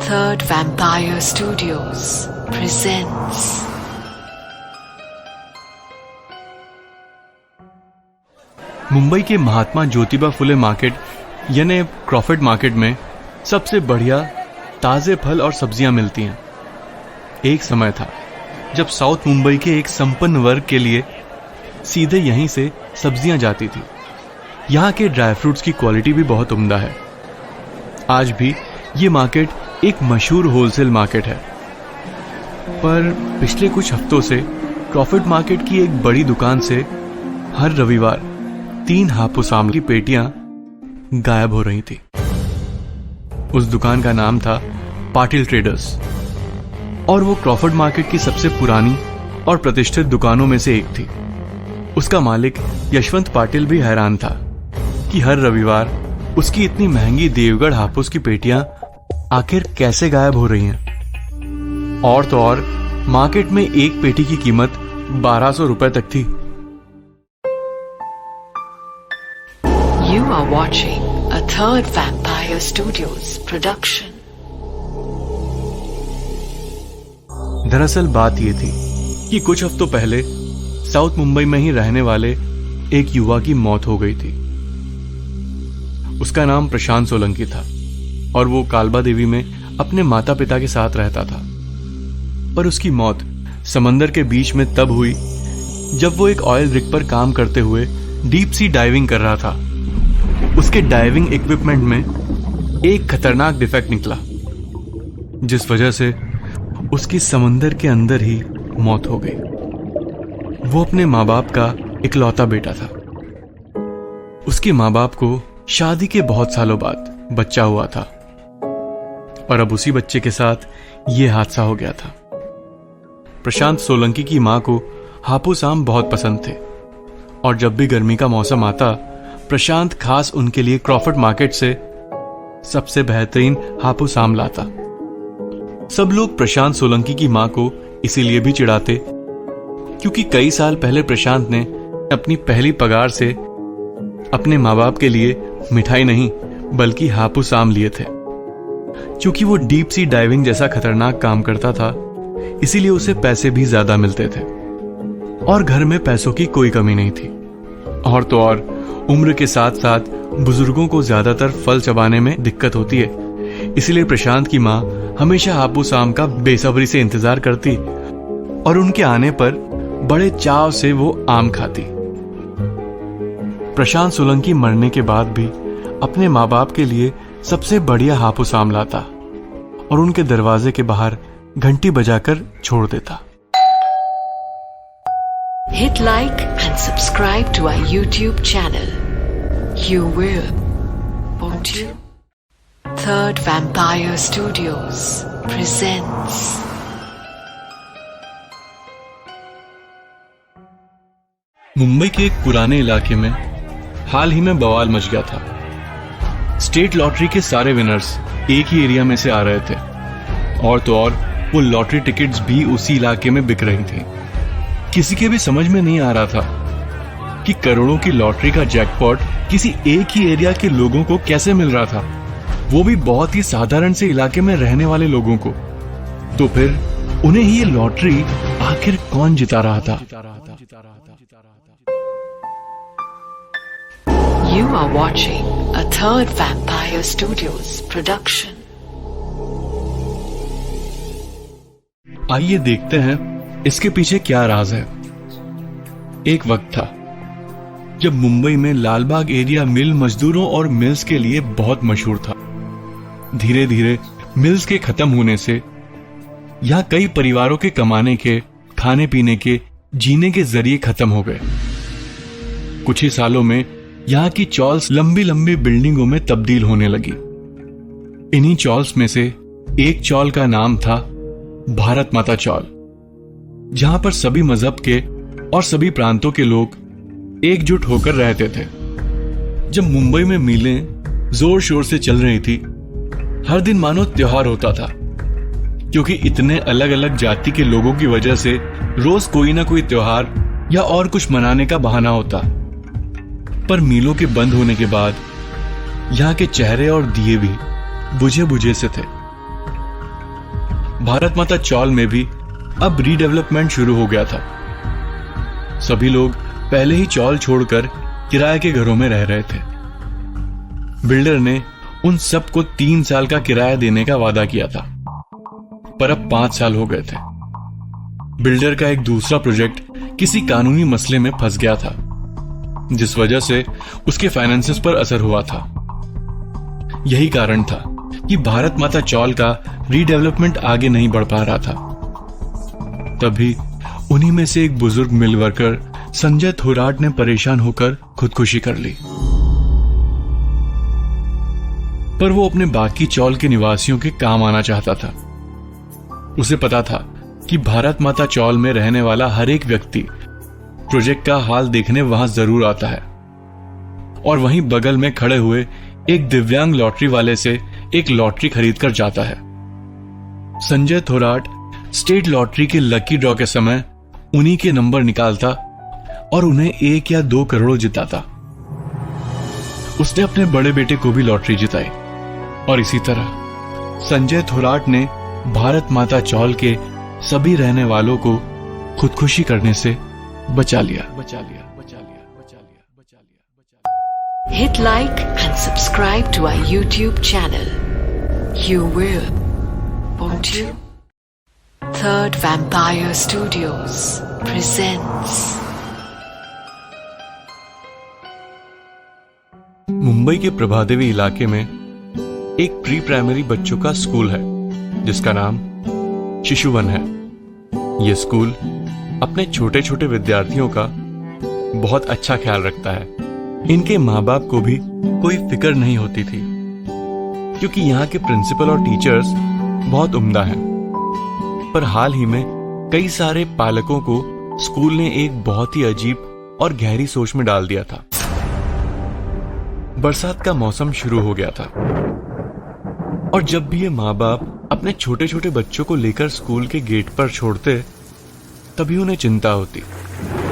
Third Vampire Studios presents Mumbai के Mahatma Jyotiba Phule market यानी Crawford market में सबसे बढ़िया ताज़े फल और सब्जियां मिलती हैं। एक समय था जब साउथ मुंबई के एक संपन्न वर्ग के लिए सीधे यहीं से सब्जियां जाती थी। यहाँ के ड्राई फ्रूट्स की क्वालिटी भी बहुत उम्दा है। आज भी ये मार्केट एक मशहूर होलसेल मार्केट है, पर पिछले कुछ हफ्तों से क्रॉफर्ड मार्केट की एक बड़ी दुकान से हर रविवार 3 हापुस आम की पेटियां गायब हो रही थी। उस दुकान का नाम था पाटिल ट्रेडर्स और वो क्रॉफर्ड मार्केट की सबसे पुरानी और प्रतिष्ठित दुकानों में से एक थी। उसका मालिक यशवंत पाटिल भी हैरान था कि हर रविवार उसकी इतनी महंगी देवगढ़ हापुस की पेटियां आखिर कैसे गायब हो रही हैं। और तो और मार्केट में एक पेटी की कीमत 1200 रुपए तक थी। You are watching a Third Vampire Studios production. दरअसल बात यह थी कि कुछ हफ्तों पहले साउथ मुंबई में ही रहने वाले एक युवा की मौत हो गई थी। उसका नाम प्रशांत सोलंकी था और वो कालबा देवी में अपने माता पिता के साथ रहता था। पर उसकी मौत समंदर के बीच में तब हुई जब वो एक ऑयल रिग पर काम करते हुए डीप सी डाइविंग कर रहा था। उसके डाइविंग इक्विपमेंट में एक खतरनाक डिफेक्ट निकला, जिस वजह से उसकी समंदर के अंदर ही मौत हो गई। वो अपने माँ बाप का इकलौता बेटा था। उसके माँ बाप को शादी के बहुत सालों बाद बच्चा हुआ था और अब उसी बच्चे के साथ ये हादसा हो गया था। प्रशांत सोलंकी की मां को हापुस आम बहुत पसंद थे और जब भी गर्मी का मौसम आता, प्रशांत खास उनके लिए क्रॉफर्ड मार्केट से सबसे बेहतरीन हापुस आम लाता। सब लोग प्रशांत सोलंकी की मां को इसीलिए भी चिढ़ाते क्योंकि कई साल पहले प्रशांत ने अपनी पहली पगार से अपने माँ बाप के लिए मिठाई नहीं बल्कि हापुस आम लिए थे। क्योंकि वो डीप सी डाइविंग जैसा खतरनाक काम करता था, इसीलिए उसे पैसे भी ज्यादा मिलते थे और घर में पैसों की कोई कमी नहीं थी। और तो और उम्र के साथ साथ बुजुर्गों को ज्यादातर फल चबाने में दिक्कत होती है, इसलिए प्रशांत की माँ हमेशा हापुस आम का बेसब्री से इंतजार करती और उनके आने पर बड़े चाव से वो आम खाती। प्रशांत सोलंकी मरने के बाद भी अपने माँ बाप के लिए सबसे बढ़िया हापुस आम लाता और उनके दरवाजे के बाहर घंटी बजाकर छोड़ देता। Hit like and subscribe to our YouTube channel. You will, won't you? Third Vampire Studios presents Mumbai के एक पुराने इलाके में हाल ही में बवाल मच गया था। स्टेट लॉटरी के सारे विनर्स एक ही एरिया में से आ रहे थे और तो और वो लॉटरी टिकट्स भी उसी इलाके में बिक रही थी। किसी के भी समझ में नहीं आ रहा था कि करोड़ों की लॉटरी का जैकपॉट किसी एक ही एरिया के लोगों को कैसे मिल रहा था, वो भी बहुत ही साधारण से इलाके में रहने वाले लोगों को। तो फिर उन्हें ही ये लॉटरी आखिर कौन जिता रहा था? You are watching a Third Vampire Studios production. आइए देखते हैं इसके पीछे क्या राज है। एक वक्त था जब मुंबई में लालबाग एरिया मिल मजदूरों और मिल्स के लिए बहुत मशहूर था। धीरे धीरे मिल्स के खत्म होने से यहां कई परिवारों के कमाने के, खाने पीने के, जीने के जरिए खत्म हो गए। कुछ ही सालों में यहाँ की चॉल्स लंबी लंबी बिल्डिंगों में तब्दील होने लगी। इन्हीं चॉल्स में से एक चॉल का नाम था भारत माता चॉल, जहां पर सभी मजहब के और सभी प्रांतों के लोग एकजुट होकर रहते थे। जब मुंबई में मिलें जोर शोर से चल रही थी, हर दिन मानो त्योहार होता था, क्योंकि इतने अलग अलग जाति के लोगों की वजह से रोज कोई ना कोई त्योहार या और कुछ मनाने का बहाना होता। पर मीलों के बंद होने के बाद यहाँ के चेहरे और दिए भी बुझे बुझे से थे। भारत माता चौल में भी अब रीडेवलपमेंट शुरू हो गया था। सभी लोग पहले ही चौल छोड़कर किराए के घरों में रह रहे थे। बिल्डर ने उन सबको 3 साल का किराया देने का वादा किया था, पर अब 5 साल हो गए थे। बिल्डर का एक दूसरा प्रोजेक्ट किसी कानूनी मसले में फंस गया था, जिस वजह से उसके फाइनेंसेस पर असर हुआ था। यही कारण था कि भारत माता चौल का रीडेवलपमेंट आगे नहीं बढ़ पा रहा था। तभी उन्हीं में से एक बुजुर्ग मिल वर्कर संजय थोराट ने परेशान होकर खुदकुशी कर ली। पर वो अपने बाकी चौल के निवासियों के काम आना चाहता था। उसे पता था कि भारत माता चौल में रहने वाला हर एक व्यक्ति प्रोजेक्ट का हाल देखने वहां जरूर आता है, और वहीं बगल में खड़े हुए एक दिव्यांग लॉटरी वाले से एक लॉटरी खरीद कर जाता है। संजय थोराट स्टेट लॉटरी के लकी ड्रॉ के समय उन्हीं के नंबर निकालता और उन्हें 1 या 2 करोड़ जिताता। उसने अपने बड़े बेटे को भी लॉटरी जिताई, और इसी तरह संजय थोराट ने भारत माता चौल के सभी रहने वालों को खुदकुशी करने से बचा लिया। Hit like and subscribe to our YouTube channel. You will, won't you? Third Vampire Studios presents. Mumbai के प्रभादेवी इलाके में एक प्री प्राइमरी बच्चों का स्कूल है, जिसका नाम शिशुवन है। यह स्कूल अपने छोटे छोटे विद्यार्थियों का बहुत अच्छा ख्याल रखता है। इनके माँ बाप को भी कोई फिक्र नहीं होती थी, क्योंकि यहाँ के प्रिंसिपल और टीचर्स बहुत उम्दा हैं। पर हाल ही में कई सारे पालकों को स्कूल ने एक बहुत ही अजीब और गहरी सोच में डाल दिया था। बरसात का मौसम शुरू हो गया था, और जब भी ये माँ बाप अपने छोटे छोटे बच्चों को लेकर स्कूल के गेट पर छोड़ते, तभी उन्हें चिंता होती,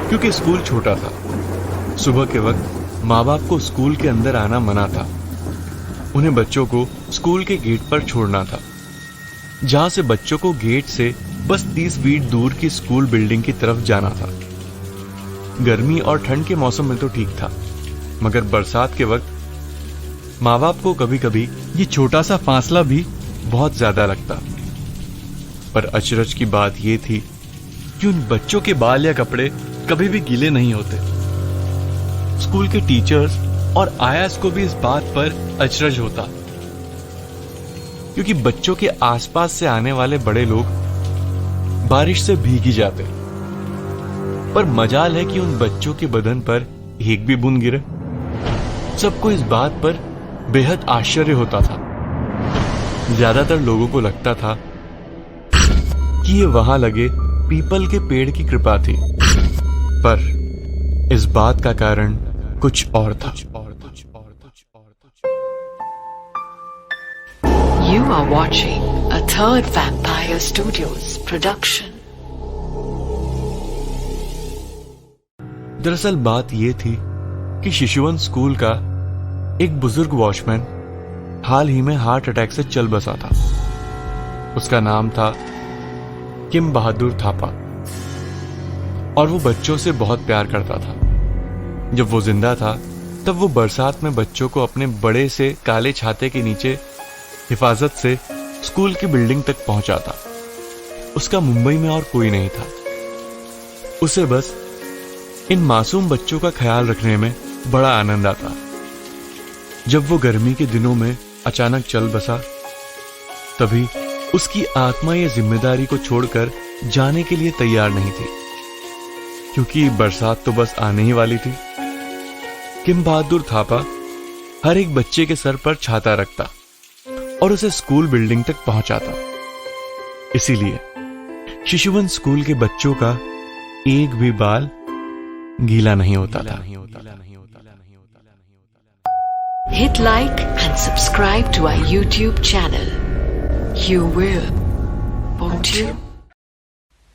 क्योंकि स्कूल छोटा था। सुबह के वक्त माँ बाप को स्कूल के अंदर आना मना था। उन्हें बच्चों को स्कूल के गेट पर छोड़ना था, जहां से बच्चों को गेट से बस 30 फीट दूर की स्कूल बिल्डिंग की तरफ जाना था। गर्मी और ठंड के मौसम में तो ठीक था, मगर बरसात के वक्त माँ बाप को कभी कभी ये छोटा सा फासला भी बहुत ज्यादा लगता। पर अचरज की बात यह थी कि उन बच्चों के बाल या कपड़े कभी भी गीले नहीं होते। स्कूल के टीचर्स और आयास को भी इस बात पर अचरज होता, क्योंकि बच्चों के आसपास से आने वाले बड़े लोग बारिश से भीग ही जाते, पर मजाल है कि उन बच्चों के बदन पर एक भी बूंद गिरे। सबको इस बात पर बेहद आश्चर्य होता था। ज्यादातर लोगों को लगता था कि ये वहां लगे पीपल के पेड़ की कृपा थी, पर इस बात का कारण कुछ और था। You are watching a Third Vampire Studios production. दरअसल बात यह थी कि शिशुवन स्कूल का एक बुजुर्ग वॉचमैन हाल ही में हार्ट अटैक से चल बसा था। उसका नाम था किम बहादुर थापा, और वो बच्चों से बहुत प्यार करता था। जब वो जिंदा था, तब वो बरसात में बच्चों को अपने बड़े से काले छाते के नीचे हिफाजत से स्कूल की बिल्डिंग तक पहुंचाता। उसका मुंबई में और कोई नहीं था। उसे बस इन मासूम बच्चों का ख्याल रखने में बड़ा आनंद आता। जब वो गर्मी के दिनों में अचानक चल बसा, तभी उसकी आत्मा ये जिम्मेदारी को छोड़कर जाने के लिए तैयार नहीं थी, क्योंकि बरसात तो बस आने ही वाली थी। किम बहादुर थापा हर एक बच्चे के सर पर छाता रखता और उसे स्कूल बिल्डिंग तक पहुंचाता। इसीलिए शिशुवन स्कूल के बच्चों का एक भी बाल गीला नहीं होता था। Hit like and subscribe to our YouTube channel. You will, won't you?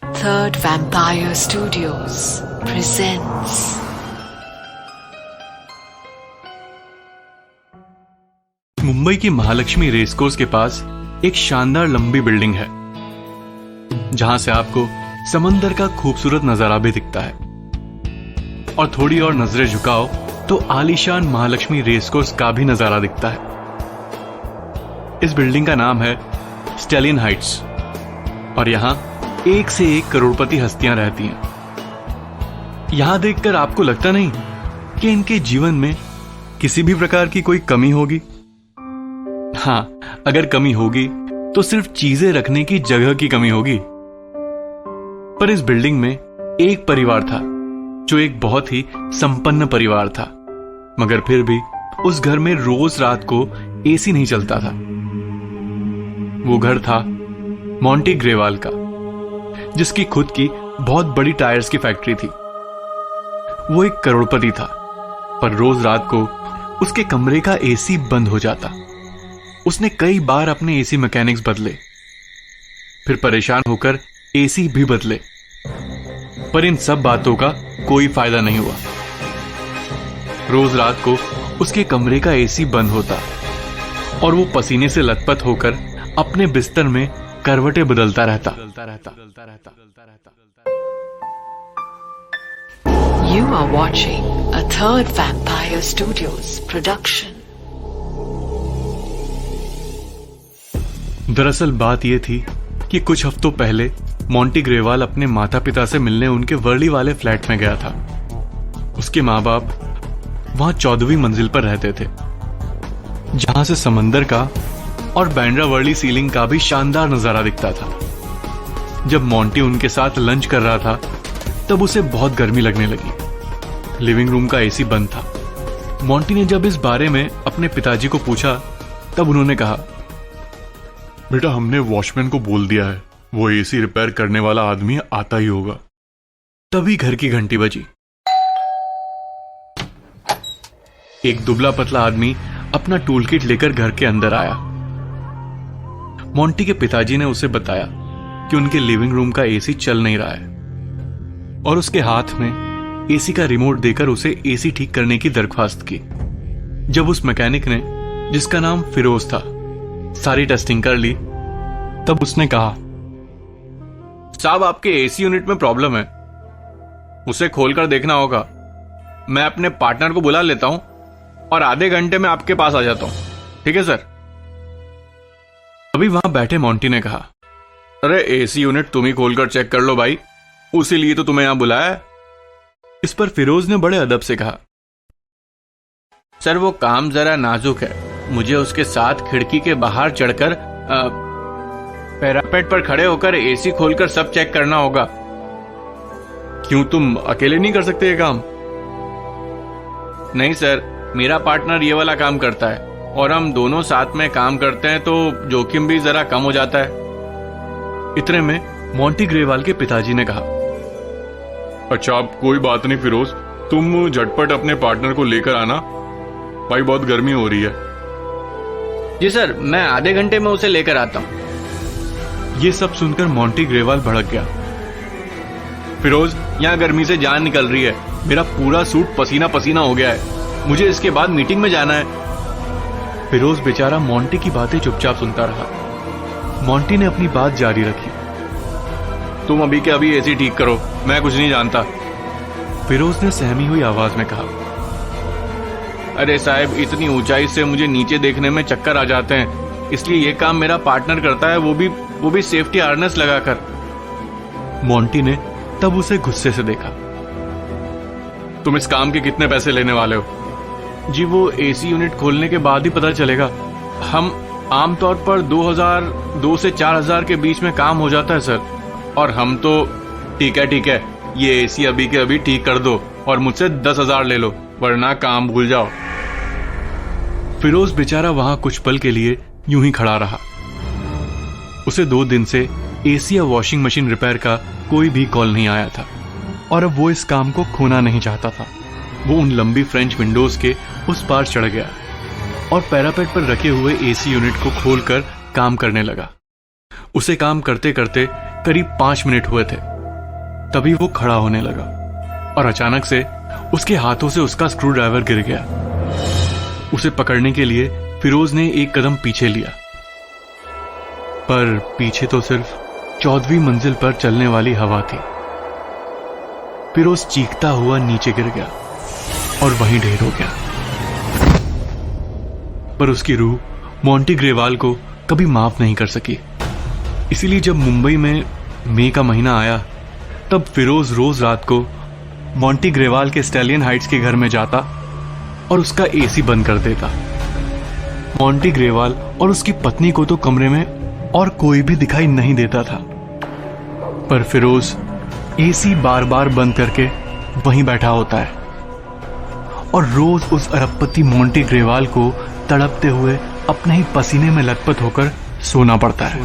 Third Vampire Studios presents. Mumbai की महालक्ष्मी रेसकोर्स के पास एक शानदार लंबी बिल्डिंग है, जहां से आपको समंदर का खूबसूरत नजारा भी दिखता है। और थोड़ी और नजरें झुकाओ तो आलीशान महालक्ष्मी रेसकोर्स का भी नजारा दिखता है। इस बिल्डिंग का नाम है स्टेलियन हाइट्स और यहां एक से एक करोड़पति हस्तियां रहती हैं। यहां देखकर आपको लगता नहीं कि इनके जीवन में किसी भी प्रकार की कोई कमी होगी। हां, अगर कमी होगी तो सिर्फ चीजें रखने की जगह की कमी होगी। पर इस बिल्डिंग में एक परिवार था जो एक बहुत ही संपन्न परिवार था, मगर फिर भी उस घर में रोज रात को एसी नहीं चलता था। वो घर था मोंटी ग्रेवाल का, जिसकी खुद की बहुत बड़ी टायर्स की फैक्ट्री थी। वो एक करोड़पति था, पर रोज रात को उसके कमरे का एसी बंद हो जाता। उसने कई बार अपने एसी मैकेनिक्स बदले, फिर परेशान होकर एसी भी बदले, पर इन सब बातों का कोई फायदा नहीं हुआ। रोज रात को उसके कमरे का एसी बंद होता और वो पसीने से लथपथ होकर अपने बिस्तर में करवटें बदलता रहता। You are watching a Third Vampire Studios production. दरअसल बात यह थी कि कुछ हफ्तों पहले मोंटी ग्रेवाल अपने माता पिता से मिलने उनके वर्ली वाले फ्लैट में गया था। उसके माँ बाप वहां 14वीं मंजिल पर रहते थे, जहां से समंदर का और बैंड्रा वर्ली सीलिंग का भी शानदार नजारा दिखता था। जब मोंटी उनके साथ लंच कर रहा था तब उसे बहुत गर्मी लगने लगी। लिविंग रूम का एसी बंद था। मोंटी ने जब इस बारे में अपने पिताजी को पूछा तब उन्होंने कहा, बेटा, हमने वॉचमैन को बोल दिया है, वो एसी रिपेयर करने वाला आदमी आता ही होगा। तभी घर की घंटी बजी। एक दुबला पतला आदमी अपना टूल किट लेकर घर के अंदर आया। मोंटी के पिताजी ने उसे बताया कि उनके लिविंग रूम का एसी चल नहीं रहा है और उसके हाथ में एसी का रिमोट देकर उसे एसी ठीक करने की दरख्वास्त की। जब उस मैकेनिक ने, जिसका नाम फिरोज था, सारी टेस्टिंग कर ली तब उसने कहा, साहब, आपके एसी यूनिट में प्रॉब्लम है, उसे खोलकर देखना होगा। मैं अपने पार्टनर को बुला लेता हूं और आधे घंटे में आपके पास आ जाता हूं। ठीक है सर। अभी वहां बैठे मोंटी ने कहा, अरे एसी यूनिट तुम ही खोलकर चेक कर लो भाई, उसी लिए तो तुम्हें यहां बुलाया है। इस पर फिरोज ने बड़े अदब से कहा, सर वो काम जरा नाजुक है, मुझे उसके साथ खिड़की के बाहर चढ़कर पैरापेट पर खड़े होकर एसी खोलकर सब चेक करना होगा। क्यों, तुम अकेले नहीं कर सकते ये काम? नहीं सर, मेरा पार्टनर ये वाला काम करता है और हम दोनों साथ में काम करते हैं तो जोखिम भी जरा कम हो जाता है। इतने में मोंटी ग्रेवाल के पिताजी ने कहा, अच्छा, आप कोई बात नहीं फिरोज, तुम झटपट अपने पार्टनर को लेकर आना, भाई बहुत गर्मी हो रही है। जी सर, मैं आधे घंटे में उसे लेकर आता हूं। ये सब सुनकर मोंटी ग्रेवाल भड़क गया। फिरोज, यहां गर्मी से जान निकल रही है, मेरा पूरा सूट पसीना पसीना हो गया है, मुझे इसके बाद मीटिंग में जाना है। फिरोज बेचारा मोंटी की बातें चुपचाप सुनता रहा। मोंटी ने अपनी बात जारी रखी, तुम अभी के अभी एसी ठीक करो, मैं कुछ नहीं जानता। फिरोज ने सहमी हुई आवाज में कहा, अरे साहब, इतनी ऊंचाई से मुझे नीचे देखने में चक्कर आ जाते हैं, इसलिए ये काम मेरा पार्टनर करता है, वो भी सेफ्टी हार्नेस लगाकर। मोंटी ने तब उसे गुस्से से देखा। तुम इस काम के कितने पैसे लेने वाले हो? जी वो एसी यूनिट खोलने के बाद ही पता चलेगा। हम आमतौर पर 2 से 4,000 के बीच में काम हो जाता है सर। और हम तो ठीक है, ये एसी अभी के अभी ठीक कर दो और मुझसे 10,000 ले लो, वरना काम भूल जाओ। फिरोज बेचारा वहां कुछ पल के लिए यूं ही खड़ा रहा। उसे 2 दिन से एसी या वॉशिंग मशीन रिपेयर का कोई भी कॉल नहीं आया था और अब वो इस काम को खोना नहीं चाहता था। वो उन लंबी फ्रेंच विंडोज के उस पार चढ़ गया और पैरापेट पर रखे हुए एसी यूनिट को खोलकर काम करने लगा। उसे काम करते करते करीब 5 मिनट हुए थे, तभी वो खड़ा होने लगा और अचानक से उसके हाथों से उसका स्क्रू ड्राइवर गिर गया। उसे पकड़ने के लिए फिरोज ने एक कदम पीछे लिया, पर पीछे तो सिर्फ 14वीं मंजिल पर चलने वाली हवा थी। फिरोज चीखता हुआ नीचे गिर गया और वहीं ढेर हो गया। पर उसकी रूह मोंटी ग्रेवाल को कभी माफ नहीं कर सकी। इसीलिए जब मुंबई में मई का महीना आया, तब फिरोज रोज रात को मोंटी ग्रेवाल के स्टैलियन हाइट्स के घर में जाता और उसका एसी बंद कर देता। मोंटी ग्रेवाल और उसकी पत्नी को तो कमरे में और कोई भी दिखाई नहीं देता था, पर फिरोज एसी बार बार बंद करके वहीं बैठा होता है और रोज उस अरबपति मोंटी ग्रेवाल को तड़पते हुए अपने ही पसीने में लथपथ होकर सोना पड़ता है।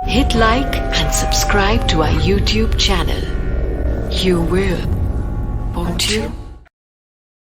Hit like and subscribe to our YouTube channel. You will, won't you?